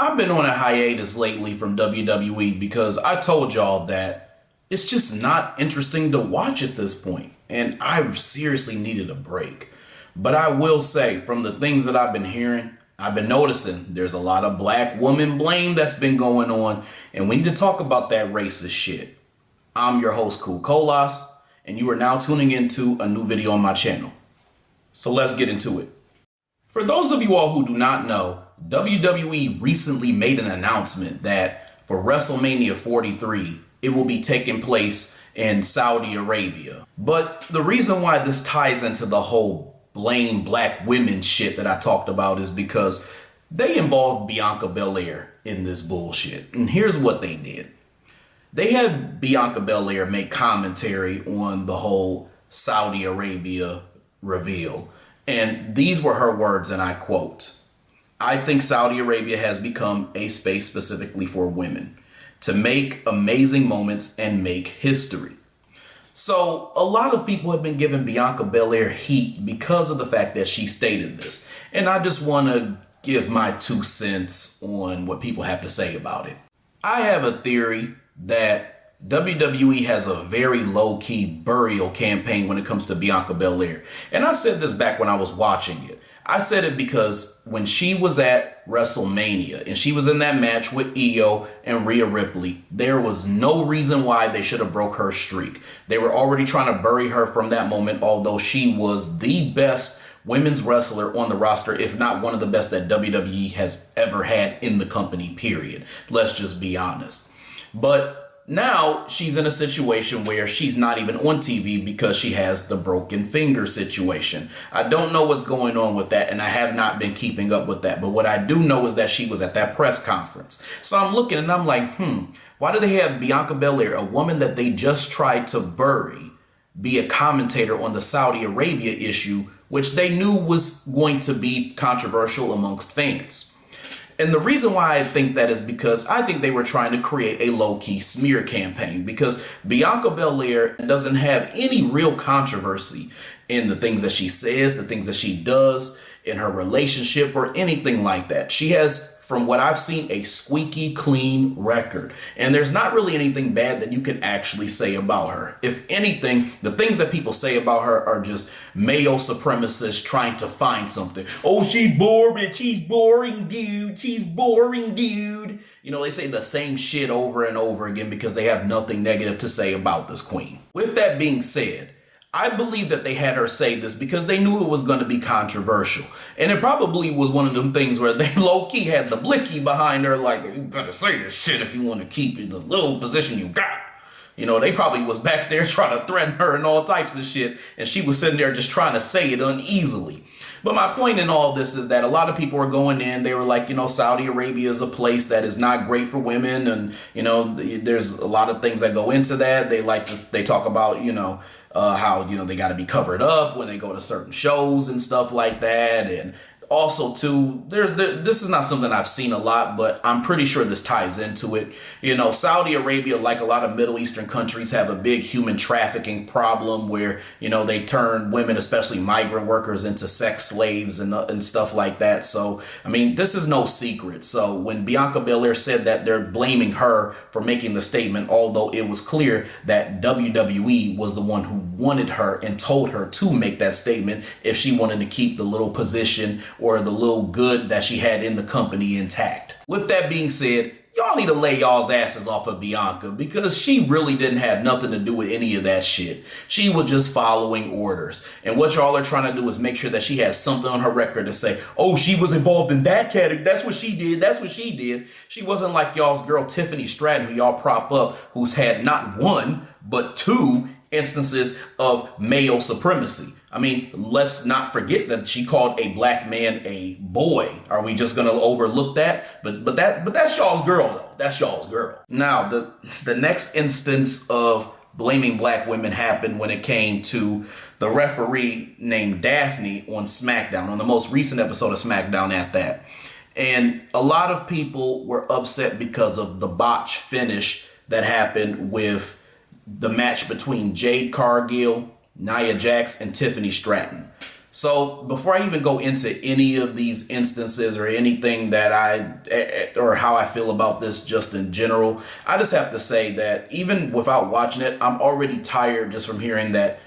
I've been on a hiatus lately from WWE because I told y'all that it's just not interesting to watch at this point, and I seriously needed a break. But I will say, from the things that I've been hearing, I've been noticing there's a lot of black woman blame that's been going on, and we need to talk about that racist shit. I'm your host, Cool Colas, and you are now tuning into a new video on my channel. So let's get into it. For those of you all who do not know, WWE recently made an announcement that for WrestleMania 43, it will be taking place in Saudi Arabia. But the reason why this ties into the whole blame black women shit that I talked about is because they involved Bianca Belair in this bullshit. And here's what they did. They had Bianca Belair make commentary on the whole Saudi Arabia reveal. And these were her words, and I quote, "I think Saudi Arabia has become a space specifically for women to make amazing moments and make history." So a lot of people have been giving Bianca Belair heat because of the fact that she stated this. And I just want to give my 2 cents on what people have to say about it. I have a theory that WWE has a very low-key burial campaign when it comes to Bianca Belair. And I said this back when I was watching it. I said it because when she was at WrestleMania and she was in that match with Io and Rhea Ripley, there was no reason why they should have broke her streak. They were already trying to bury her from that moment, although she was the best women's wrestler on the roster, if not one of the best that WWE has ever had in the company, period. Let's just be honest. But now she's in a situation where she's not even on TV because she has the broken finger situation. I don't know what's going on with that, and I have not been keeping up with that. But what I do know is that she was at that press conference. So I'm looking and I'm like, why do they have Bianca Belair, a woman that they just tried to bury, be a commentator on the Saudi Arabia issue, which they knew was going to be controversial amongst fans? And the reason why I think that is because I think they were trying to create a low-key smear campaign, because Bianca Belair doesn't have any real controversy in the things that she says, the things that she does in her relationship or anything like that. She has, from what I've seen, a squeaky clean record. And there's not really anything bad that you can actually say about her. If anything, the things that people say about her are just male supremacists trying to find something. Oh, she's boring. She's boring, dude. She's boring, dude. You know, they say the same shit over and over again because they have nothing negative to say about this queen. With that being said, I believe that they had her say this because they knew it was going to be controversial. And it probably was one of them things where they low-key had the blicky behind her, like, you better say this shit if you want to keep in the little position you got. You know, they probably was back there trying to threaten her and all types of shit, and she was sitting there just trying to say it uneasily. But my point in all this is that a lot of people were going in, they were like, you know, Saudi Arabia is a place that is not great for women, and, you know, there's a lot of things that go into that. They talk about, you know, how, you know, they got to be covered up when they go to certain shows and stuff like that. And also, too, this is not something I've seen a lot, but I'm pretty sure this ties into it. You know, Saudi Arabia, like a lot of Middle Eastern countries, have a big human trafficking problem where, you know, they turn women, especially migrant workers, into sex slaves and stuff like that. So, I mean, this is no secret. So when Bianca Belair said that they're blaming her for making the statement, although it was clear that WWE was the one who wanted her and told her to make that statement if she wanted to keep the little position or the little good that she had in the company intact. With that being said, y'all need to lay y'all's asses off of Bianca because she really didn't have nothing to do with any of that shit. She was just following orders. And what y'all are trying to do is make sure that she has something on her record to say, oh, she was involved in that category. That's what she did. That's what she did. She wasn't like y'all's girl Tiffany Stratton, who y'all prop up, who's had not one, but 2 instances of male supremacy. I mean, let's not forget that she called a black man a boy. Are we just gonna overlook that? But that's y'all's girl though. That's y'all's girl. Now, the next instance of blaming black women happened when it came to the referee named Daphne on Smackdown, on the most recent episode of Smackdown at that. And a lot of people were upset because of the botch finish that happened with the match between Jade Cargill, Nia Jax, and Tiffany Stratton. So before I even go into any of these instances or anything that or how I feel about this just in general, I just have to say that even without watching it, I'm already tired just from hearing that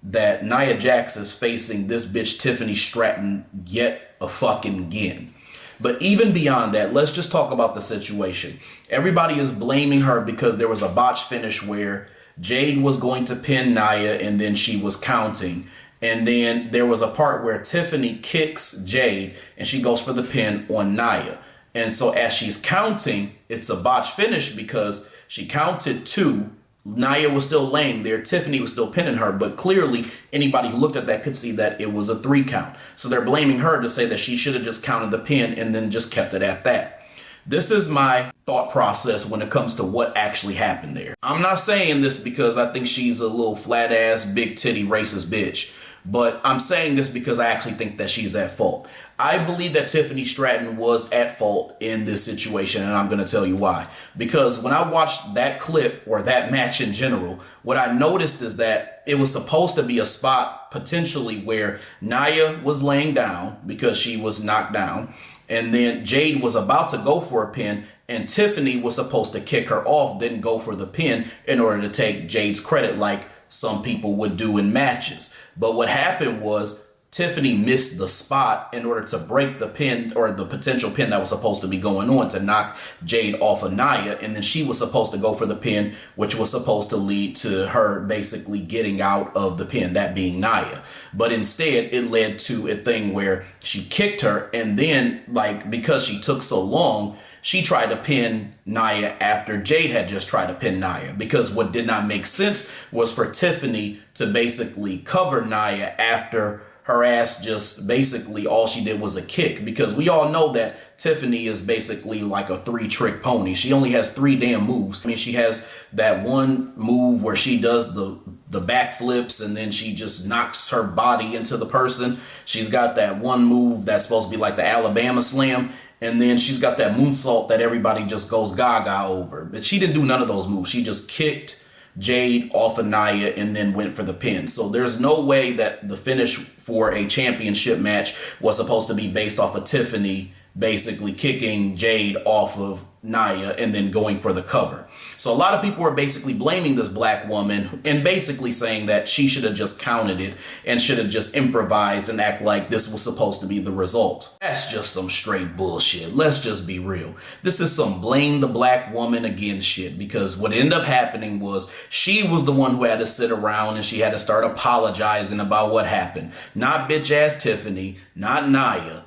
Nia Jax is facing this bitch Tiffany Stratton yet a fucking again. But even beyond that, let's just talk about the situation. Everybody is blaming her because there was a botch finish where Jade was going to pin Nia and then she was counting. And then there was a part where Tiffany kicks Jade and she goes for the pin on Nia. And so as she's counting, it's a botch finish because she counted 2. Nia was still laying there. Tiffany was still pinning her. But clearly, anybody who looked at that could see that it was a 3 count. So they're blaming her to say that she should have just counted the pin and then just kept it at that. This is my thought process when it comes to what actually happened there. I'm not saying this because I think she's a little flat ass, big titty, racist bitch. But I'm saying this because I actually think that she's at fault. I believe that Tiffany Stratton was at fault in this situation, and I'm going to tell you why. Because when I watched that clip or that match in general, what I noticed is that it was supposed to be a spot potentially where Nia was laying down because she was knocked down, and then Jade was about to go for a pin, and Tiffany was supposed to kick her off, then go for the pin in order to take Jade's credit like some people would do in matches. But what happened was Tiffany missed the spot in order to break the pin or the potential pin that was supposed to be going on to knock Jade off of Nia. And then she was supposed to go for the pin, which was supposed to lead to her basically getting out of the pin, that being Nia. But instead, it led to a thing where she kicked her. And then, like, because she took so long, she tried to pin Nia after Jade had just tried to pin Nia. Because what did not make sense was for Tiffany to basically cover Nia after her ass just basically all she did was a kick. Because we all know that Tiffany is basically like a 3-trick pony. She only has 3 damn moves. I mean, she has that one move where she does the backflips and then she just knocks her body into the person. She's got that one move that's supposed to be like the Alabama Slam. And then she's got that moonsault that everybody just goes gaga over. But she didn't do none of those moves. She just kicked Jade off of Nia and then went for the pin. So there's no way that the finish for a championship match was supposed to be based off of Tiffany basically kicking Jade off of Nia and then going for the cover. So a lot of people are basically blaming this black woman and basically saying that she should have just counted it and should have just improvised and act like this was supposed to be the result. That's just some straight bullshit. Let's just be real. This is some blame the black woman again shit, because what ended up happening was she was the one who had to sit around and she had to start apologizing about what happened. Not bitch ass Tiffany, not Nia,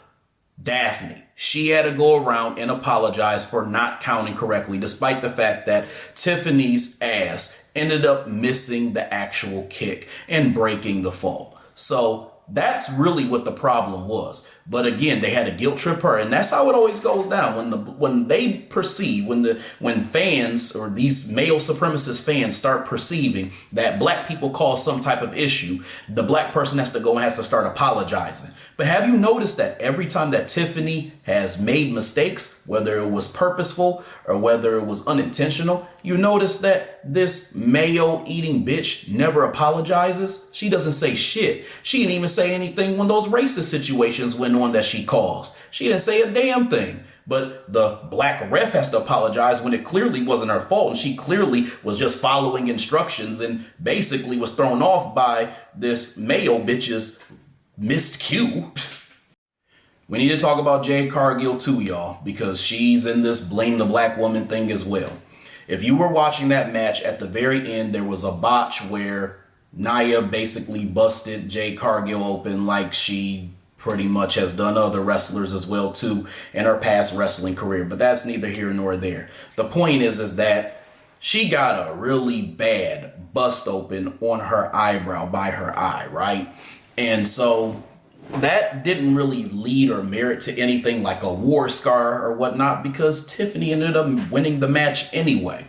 Daphne. She had to go around and apologize for not counting correctly, despite the fact that Tiffany's ass ended up missing the actual kick and breaking the fall. So that's really what the problem was. But again, they had to guilt trip her, and that's how it always goes down. When fans or these male supremacist fans start perceiving that black people cause some type of issue, the black person has to go and has to start apologizing. But have you noticed that every time that Tiffany has made mistakes, whether it was purposeful or whether it was unintentional, you notice that this mayo eating bitch never apologizes? She doesn't say shit. She didn't even say anything when those racist situations went on that she caused. She didn't say a damn thing. But the black ref has to apologize when it clearly wasn't her fault, and she clearly was just following instructions and basically was thrown off by this mayo bitch's missed cue. We need to talk about Jade Cargill too, y'all, because she's in this blame the black woman thing as well. If you were watching that match, at the very end, there was a botch where Nia basically busted Jade Cargill open like she pretty much has done other wrestlers as well too in her past wrestling career. But that's neither here nor there. The point is that she got a really bad bust open on her eyebrow by her eye, right? And so that didn't really lead or merit to anything like a war scar or whatnot, because Tiffany ended up winning the match anyway.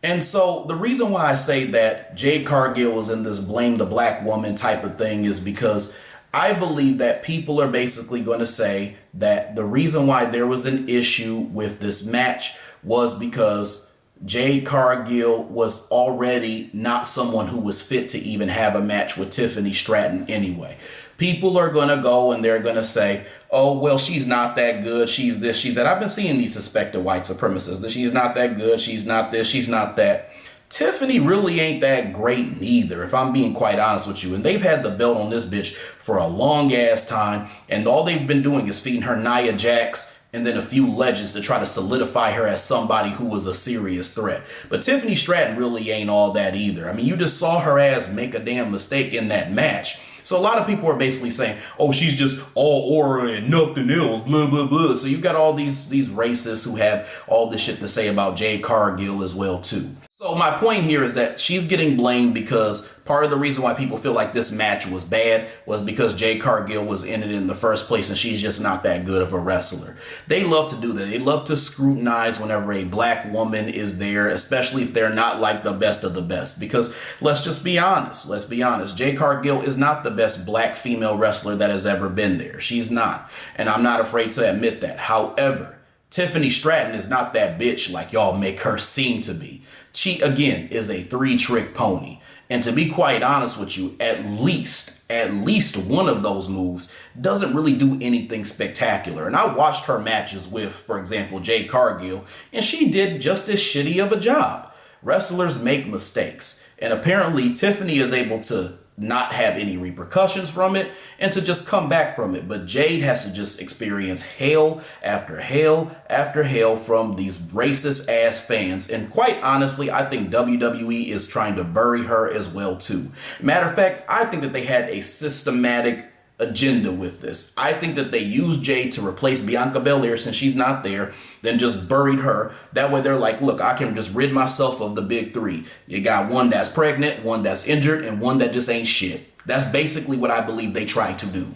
And so the reason why I say that Jade Cargill was in this blame the black woman type of thing is because I believe that people are basically going to say that the reason why there was an issue with this match was because Jade Cargill was already not someone who was fit to even have a match with Tiffany Stratton anyway. People are going to go and they're going to say, oh, well, she's not that good. She's this, she's that. I've been seeing these suspected white supremacists that she's not that good. She's not this, she's not that. Tiffany really ain't that great neither, if I'm being quite honest with you. And they've had the belt on this bitch for a long ass time. And all they've been doing is feeding her Nia Jax and then a few legends to try to solidify her as somebody who was a serious threat. But Tiffany Stratton really ain't all that either. I mean, you just saw her ass make a damn mistake in that match. So a lot of people are basically saying, oh, she's just all aura and nothing else, blah, blah, blah. So you got all these racists who have all this shit to say about Jade Cargill as well, too. So my point here is that she's getting blamed because part of the reason why people feel like this match was bad was because Jade Cargill was in it in the first place and she's just not that good of a wrestler. They love to do that. They love to scrutinize whenever a black woman is there, especially if they're not like the best of the best. Because let's just be honest. Let's be honest. Jade Cargill is not the best black female wrestler that has ever been there. She's not. And I'm not afraid to admit that. However, Tiffany Stratton is not that bitch like y'all make her seem to be. She, again, is a three-trick pony. And to be quite honest with you, at least one of those moves doesn't really do anything spectacular. And I watched her matches with, for example, Jade Cargill, and she did just as shitty of a job. Wrestlers make mistakes. And apparently Tiffany is able to not have any repercussions from it and to just come back from it. But Jade has to just experience hell after hell after hell from these racist ass fans. And quite honestly, I think WWE is trying to bury her as well too. Matter of fact, I think that they had a systematic agenda with this. I think that they used Jade to replace Bianca Belair since she's not there, then just buried her. That way they're like, look, I can just rid myself of the big three. You got one that's pregnant, one that's injured, and one that just ain't shit. That's basically what I believe they tried to do.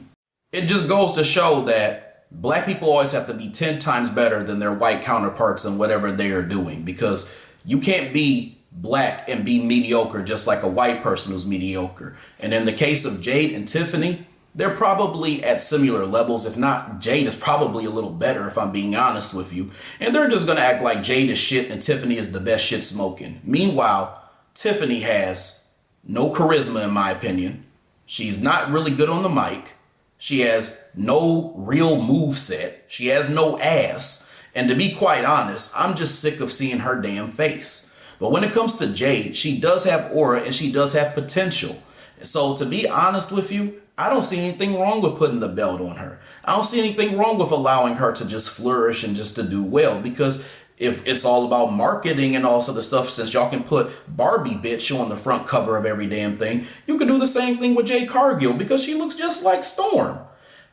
It just goes to show that black people always have to be 10 times better than their white counterparts in whatever they are doing, because you can't be black and be mediocre just like a white person who's mediocre. And in the case of Jade and Tiffany, they're probably at similar levels. If not, Jade is probably a little better, if I'm being honest with you. And they're just going to act like Jade is shit and Tiffany is the best shit smoking. Meanwhile, Tiffany has no charisma, in my opinion. She's not really good on the mic. She has no real moveset. She has no ass. And to be quite honest, I'm just sick of seeing her damn face. But when it comes to Jade, she does have aura and she does have potential. So to be honest with you, I don't see anything wrong with putting the belt on her. I don't see anything wrong with allowing her to just flourish and just to do well, because if it's all about marketing and all sort of stuff, since y'all can put Barbie bitch on the front cover of every damn thing, you can do the same thing with Jade Cargill because she looks just like Storm.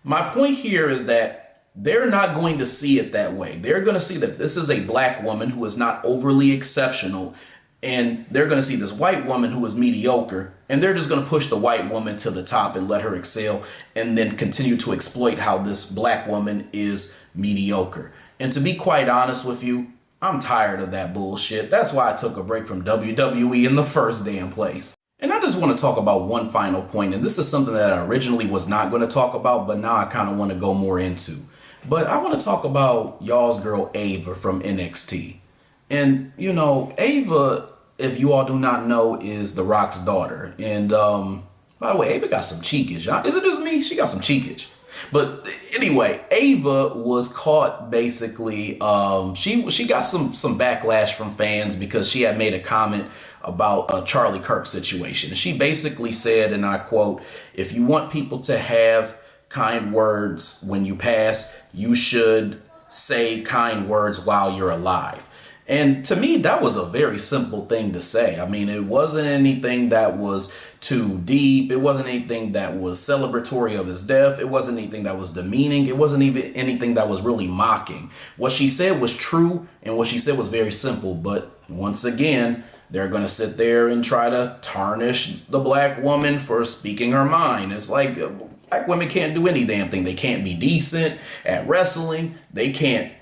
My point here is that they're not going to see it that way. They're going to see that this is a black woman who is not overly exceptional, and they're going to see this white woman who is mediocre, and they're just going to push the white woman to the top and let her excel, and then continue to exploit how this black woman is mediocre. And to be quite honest with you, I'm tired of that bullshit. That's why I took a break from WWE in the first damn place. And I just want to talk about one final point, and this is something that I originally was not going to talk about, but now I kind of want to go more into. But I want to talk about y'all's girl Ava from NXT. And, you know, Ava, if you all do not know, is The Rock's daughter. And by the way, Ava got some cheekage. Is it just me? She got some cheekage. But anyway, Ava was caught basically. She got some backlash from fans because she had made a comment about a Charlie Kirk situation. And she basically said, and I quote, "If you want people to have kind words when you pass, you should say kind words while you're alive." And to me, that was a very simple thing to say. I mean, it wasn't anything that was too deep. It wasn't anything that was celebratory of his death. It wasn't anything that was demeaning. It wasn't even anything that was really mocking. What she said was true, and what she said was very simple. But once again, they're going to sit there and try to tarnish the black woman for speaking her mind. It's like black women can't do any damn thing. They can't be decent at wrestling. They can't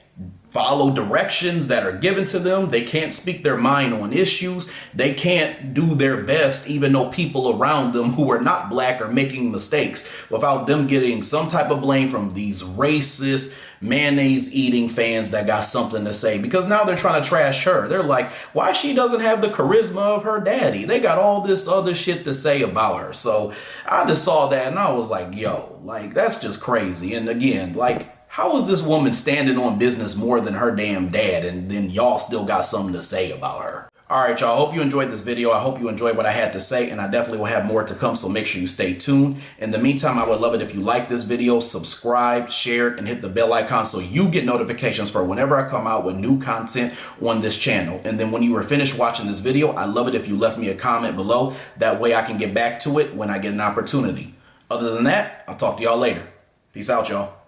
follow directions that are given to them. They can't speak their mind on issues. They can't do their best, even though people around them who are not black are making mistakes, without them getting some type of blame from these racist, mayonnaise eating fans that got something to say, because now they're trying to trash her. They're like, why she doesn't have the charisma of her daddy? They got all this other shit to say about her. So I just saw that and I was like, yo, like, that's just crazy. And again, like, how is this woman standing on business more than her damn dad, and then y'all still got something to say about her? All right, y'all, hope you enjoyed this video. I hope you enjoyed what I had to say, and I definitely will have more to come, so make sure you stay tuned. In the meantime, I would love it if you like this video, subscribe, share it, and hit the bell icon so you get notifications for whenever I come out with new content on this channel. And then when you are finished watching this video, I love it if you left me a comment below. That way I can get back to it when I get an opportunity. Other than that, I'll talk to y'all later. Peace out, y'all.